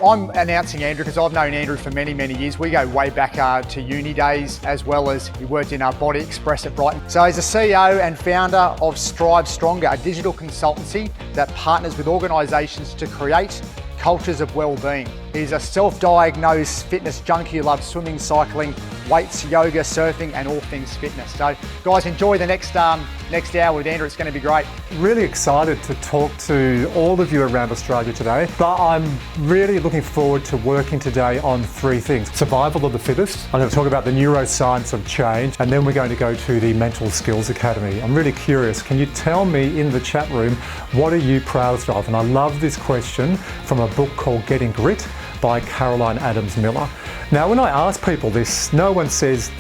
I'm announcing Andrew because I've known Andrew for many, many years. We go way back to uni days, as well as he worked in Body Express at Brighton. So he's the CEO and founder of Strive Stronger, a digital consultancy that partners with organisations to create cultures of well-being. He's a self-diagnosed fitness junkie who loves swimming, cycling, weights, yoga, surfing, and all things fitness. So guys, enjoy the next hour with Andrew. It's going to be great. Really excited to talk to all of you around Australia today, but I'm really looking forward to working today on three things. Survival of the fittest. I'm going to talk about the neuroscience of change, and then we're going to go to the Mental Skills Academy. I'm really curious. Can you tell me in the chat room, what are you proudest of? And I love this question from a book called Getting Grit by Caroline Adams Miller. Now, when I ask people this, no one says,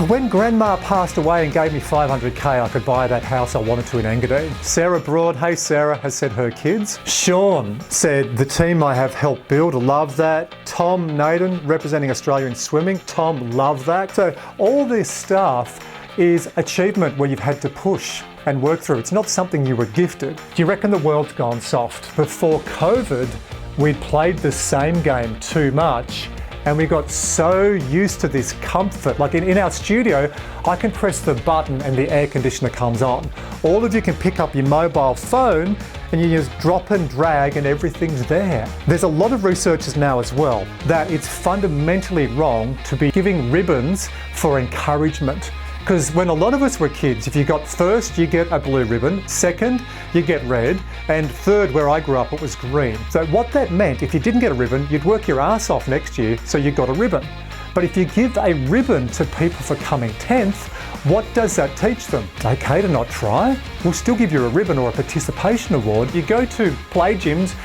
when Grandma passed away and gave me 500k, I could buy that house I wanted to in Engadine. Sarah Broad, hey Sarah, has said her kids. Sean said, the team I have helped build, love that. Tom Naden, representing Australia in swimming. Tom, love that. So all this stuff is achievement where you've had to push and work through. It's not something you were gifted. Do you reckon the world's gone soft? Before COVID, we'd played the same game too much and we got so used to this comfort. Like in our studio, I can press the button and the air conditioner comes on. All of you can pick up your mobile phone and you just drop and drag and everything's there. There's a lot of researchers now as well that it's fundamentally wrong to be giving ribbons for encouragement. Because when a lot of us were kids, if you got first, you get a blue ribbon, second, you get red, and third, where I grew up, it was green. So what that meant, if you didn't get a ribbon, you'd work your ass off next year, so you got a ribbon. But if you give a ribbon to people for coming 10th, what does that teach them? It's okay to not try. We'll still give you a ribbon or a participation award. You go to play gyms,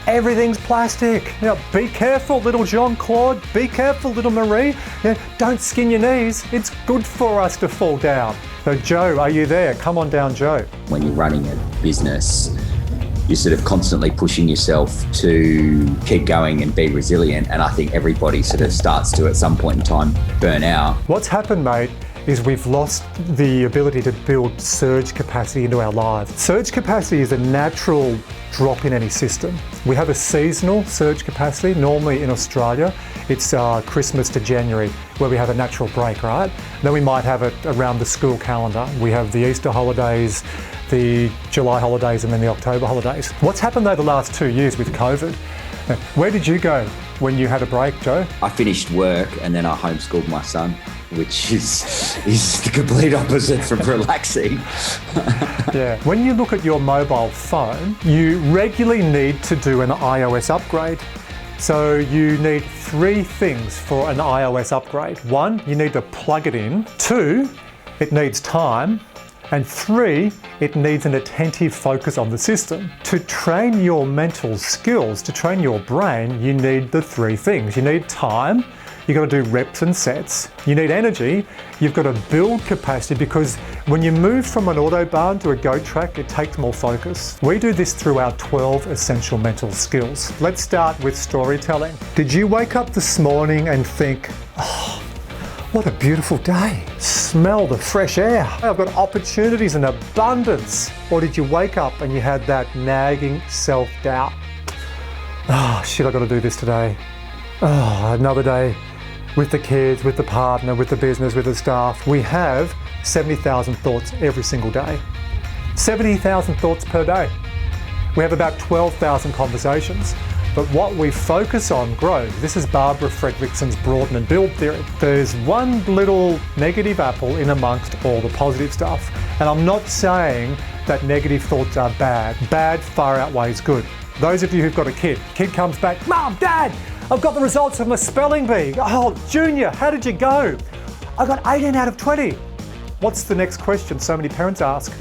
everything's plastic. You know, be careful, little Jean-Claude. Be careful, little Marie. You know, don't skin your knees. It's good for us to fall down. So Joe, are you there? Come on down, Joe. When you're running a business, you're sort of constantly pushing yourself to keep going and be resilient. And I think everybody sort of starts to, at some point in time, burn out. What's happened, mate, is we've lost the ability to build surge capacity into our lives. Surge capacity is a natural drop in any system. We have a seasonal surge capacity. Normally in Australia, it's Christmas to January, where we have a natural break, right? Then we might have it around the school calendar. We have the Easter holidays, the July holidays, and then the October holidays. What's happened though the last 2 years with COVID? Where did you go when you had a break, Joe? I finished work and then I homeschooled my son, which is the complete opposite from relaxing. Yeah. When you look at your mobile phone, you regularly need to do an iOS upgrade. So you need three things for an iOS upgrade. One, you need to plug it in. Two, it needs time. And three, it needs an attentive focus on the system. To train your mental skills, to train your brain, you need the three things. You need time, you've got to do reps and sets. You need energy, you've got to build capacity, because when you move from an autobahn to a goat track, it takes more focus. We do this through our 12 essential mental skills. Let's start with storytelling. Did you wake up this morning and think, oh, what a beautiful day. Smell the fresh air. I've got opportunities in abundance. Or did you wake up and you had that nagging self-doubt? Oh, shit, I've got to do this today. Oh, another day with the kids, with the partner, with the business, with the staff. We have 70,000 thoughts every single day. 70,000 thoughts per day. We have about 12,000 conversations. But what we focus on grows. This is Barbara Fredrickson's broaden and build theory. There's one little negative apple in amongst all the positive stuff. And I'm not saying that negative thoughts are bad. Bad far outweighs good. Those of you who've got a kid comes back, Mom, Dad, I've got the results of my spelling bee. Oh, Junior, how did you go? I got 18 out of 20. What's the next question so many parents ask?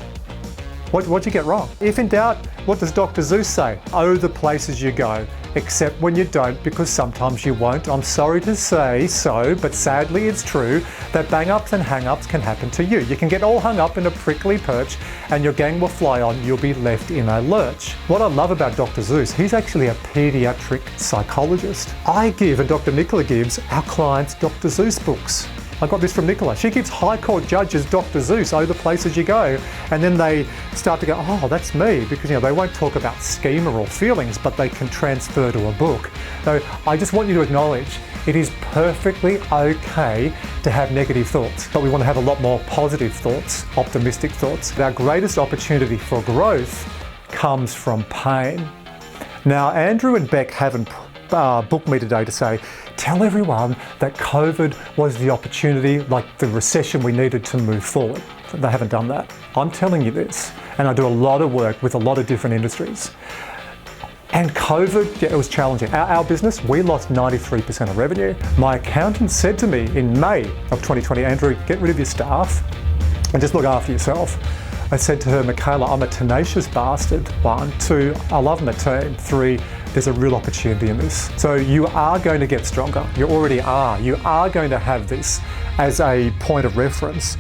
What'd you get wrong? If in doubt, what does Dr. Zeus say? Oh, the places you go, except when you don't, because sometimes you won't. I'm sorry to say so, but sadly it's true that bang-ups and hang-ups can happen to you. You can get all hung up in a prickly perch and your gang will fly on, you'll be left in a lurch. What I love about Dr. Zeus, he's actually a pediatric psychologist. I give, and Dr. Nicola gives, our clients Dr. Zeus books. I got this from Nicola. She gives High Court judges Dr. Zeus, oh, the places you go. And then they start to go, oh, that's me, because they won't talk about schema or feelings, but they can transfer to a book. So I just want you to acknowledge it is perfectly okay to have negative thoughts, but we want to have a lot more positive thoughts, optimistic thoughts. Our greatest opportunity for growth comes from pain. Now, Andrew and Beck haven't booked me today to say, tell everyone that COVID was the opportunity, like the recession we needed to move forward. They haven't done that. I'm telling you this, and I do a lot of work with a lot of different industries. And COVID, yeah, it was challenging. Our business, we lost 93% of revenue. My accountant said to me in May of 2020, Andrew, get rid of your staff and just look after yourself. I said to her, Michaela, I'm a tenacious bastard. 1, 2, I love my team. 3, there's a real opportunity in this. So you are going to get stronger. You already are. You are going to have this as a point of reference.